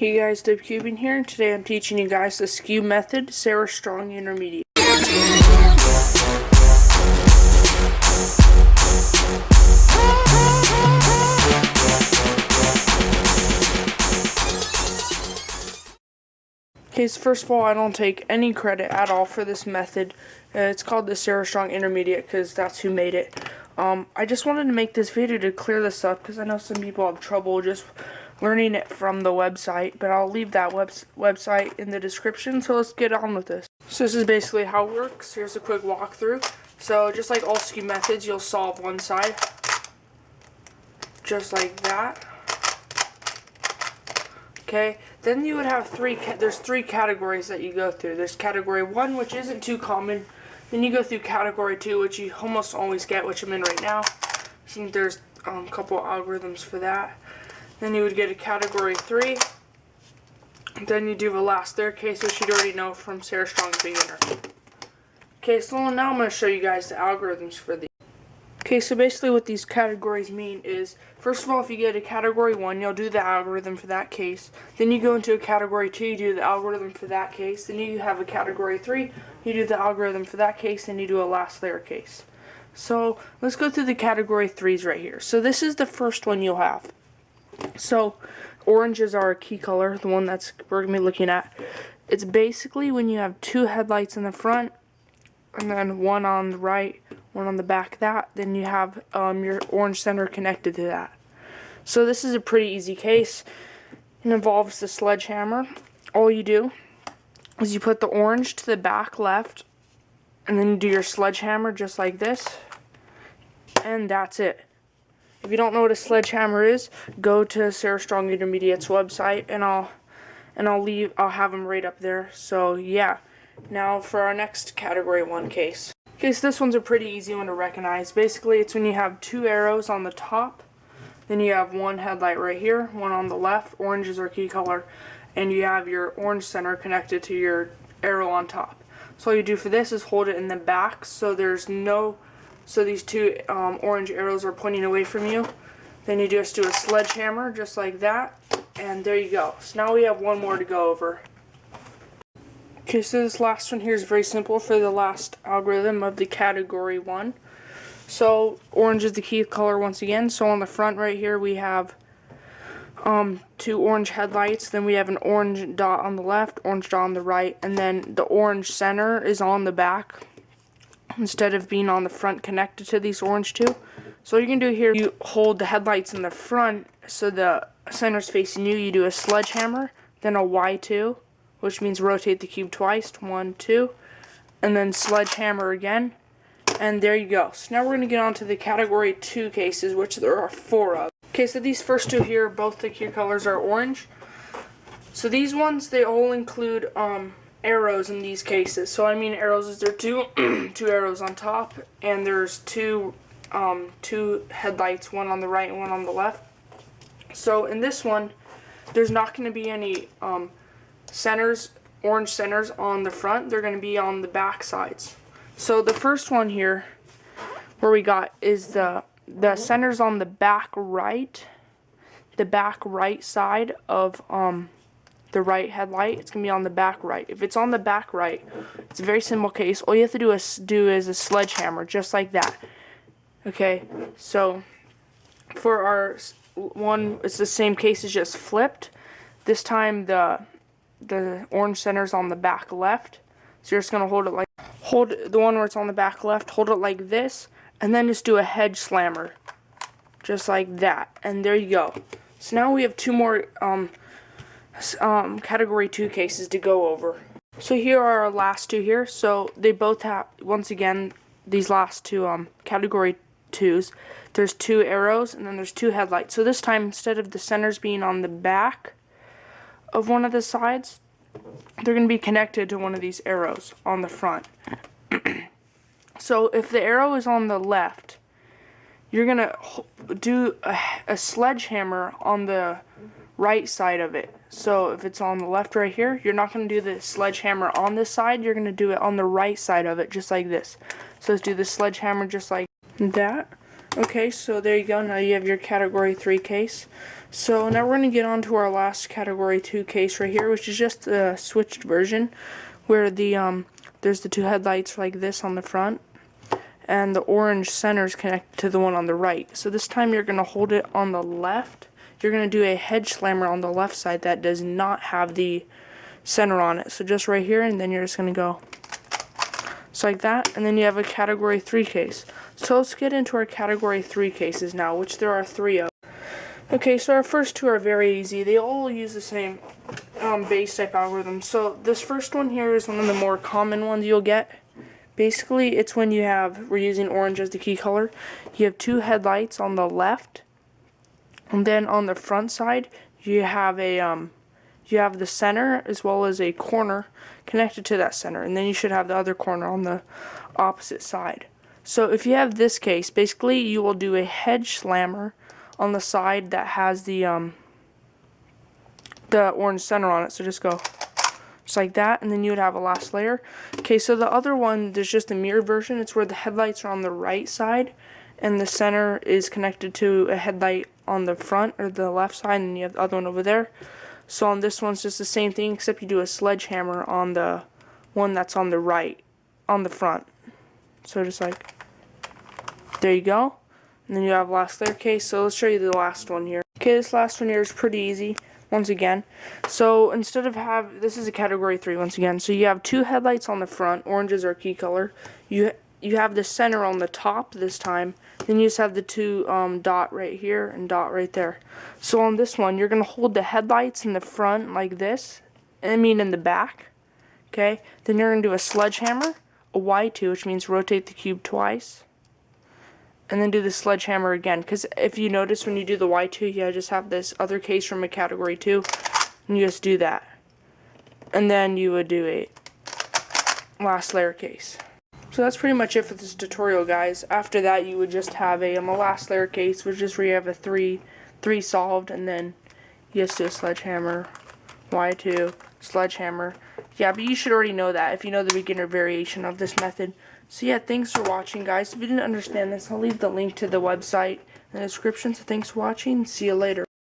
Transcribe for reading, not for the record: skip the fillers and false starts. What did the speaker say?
Hey guys, Skewb here, and today I'm teaching you guys the Skewb method, Sarah Strong Intermediate. Okay, so first of all, I don't take any credit at all for this method. It's called the Sarah Strong Intermediate because that's who made it. I just wanted to make this video to clear this up because I know some people have trouble just learning it from the website, but I'll leave that website in the description, so let's get on with this. So this is basically how it works. Here's a quick walkthrough. So just like all Skewb methods, you'll solve one side, just like that. Okay, then you would have there's three categories that you go through. There's category 1, which isn't too common. Then you go through category 2, which you almost always get, which I'm in right now. I think there's a couple algorithms for that. Then you would get a category 3. Then you do the last third case, which you'd already know from Sarah Strong's Beginner. Okay, so now I'm going to show you guys the algorithms for these. Okay, so basically what these categories mean is, first of all, if you get a category 1, you'll do the algorithm for that case. Then you go into a category 2, you do the algorithm for that case. Then you have a category 3, you do the algorithm for that case, and you do a last layer case. So let's go through the category 3s right here. So this is the first one you'll have. So orange is our key color, the one that's we're going to be looking at. It's basically when you have two headlights in the front, and then one on the right, one on the back of that, then you have your orange center connected to that. So this is a pretty easy case. It involves the sledgehammer. All you do is you put the orange to the back left, and then you do your sledgehammer just like this, and that's it. If you don't know what a sledgehammer is, go to Sarah Strong Intermediate's website, and I'll have them right up there. So yeah. Now for our next category 1 case. Okay, so this one's a pretty easy one to recognize. Basically, it's when you have two arrows on the top, then you have one headlight right here, one on the left, orange is our key color, and you have your orange center connected to your arrow on top. So all you do for this is hold it in the back, so these two orange arrows are pointing away from you. Then you just do a sledgehammer just like that, and there you go. So now we have one more to go over. Okay, so this last one here is very simple for the last algorithm of the category 1. So orange is the key color once again. So on the front right here we have two orange headlights, then we have an orange dot on the left, orange dot on the right, and then the orange center is on the back instead of being on the front connected to these orange two. So what you can do here, you hold the headlights in the front so the center's facing you, you do a sledgehammer, then a Y2, which means rotate the cube twice, 1, 2, and then sledgehammer again, and there you go. So now we're going to get on to the category 2 cases, which there are 4 of. Okay, so these first two here, both the key colors are orange. So these ones, they all include arrows in these cases. So I mean arrows is there are two arrows on top, and there's two headlights, one on the right and one on the left. So in this one, there's not going to be any orange centers on the front. They're going to be on the back sides. So the first one here where we got is the centers on the back right side of the right headlight. It's going to be on the back right. If it's on the back right, it's a very simple case. All you have to do is a sledgehammer just like that. Okay, so for our one, it's the same case, it's just flipped. This time the orange center's on the back left, so you're just going to hold the one where it's on the back left, hold it like this, and then just do a hedge slammer just like that, and there you go. So now we have 2 more category 2 cases to go over. So here are our last 2 here. So they both have, once again, these last 2 category 2s, there's 2 arrows and then there's 2 headlights. So this time, instead of the centers being on the back of one of the sides, they're going to be connected to one of these arrows on the front. So if the arrow is on the left, you're going to do a sledgehammer on the right side of it. So if it's on the left right here, you're not going to do the sledgehammer on this side, you're going to do it on the right side of it, just like this. So let's do the sledgehammer just like that. Okay, so there you go. Now you have your category 3 case. So now we're going to get on to our last category 2 case right here, which is just the switched version, where there's the two headlights like this on the front, and the orange center is connected to the one on the right. So this time you're going to hold it on the left. You're going to do a hedge slammer on the left side that does not have the center on it. So just right here, and then you're just going to go just like that, and then you have a category 3 case. So let's get into our category 3 cases now, which there are 3 of. Okay, so our first 2 are very easy. They all use the same base type algorithm. So this first one here is one of the more common ones you'll get. Basically, it's when we're using orange as the key color. You have 2 headlights on the left, and then on the front side you have the center as well as a corner connected to that center, and then you should have the other corner on the opposite side. So if you have this case, basically you will do a hedge slammer on the side that has the orange center on it. So just go just like that, and then you would have a last layer. Okay, so the other one, there's just a mirror version. It's where the headlights are on the right side and the center is connected to a headlight on the front or the left side, and you have the other one over there. So on this one, it's just the same thing, except you do a sledgehammer on the one that's on the right, on the front. So just like, there you go. And then you have last layer case. So let's show you the last one here. Okay, this last one here is pretty easy, once again. So instead of this is a category 3 once again. So you have 2 headlights on the front, orange is our key color. You have the center on the top this time. Then you just have the 2 dot right here and dot right there. So on this one, you're going to hold the headlights in the front like this, in the back. Okay, then you're going to do a sledgehammer, a Y2, which means rotate the cube twice, and then do the sledgehammer again. Because if you notice when you do the Y2, you just have this other case from a category 2, and you just do that. And then you would do a last layer case. So that's pretty much it for this tutorial, guys. After that, you would just have a last layer case, which is where you have a 3 solved, and then you just do a sledgehammer, Y2, sledgehammer. Yeah, but you should already know that if you know the beginner variation of this method. So yeah, thanks for watching, guys. If you didn't understand this, I'll leave the link to the website in the description. So thanks for watching. See you later.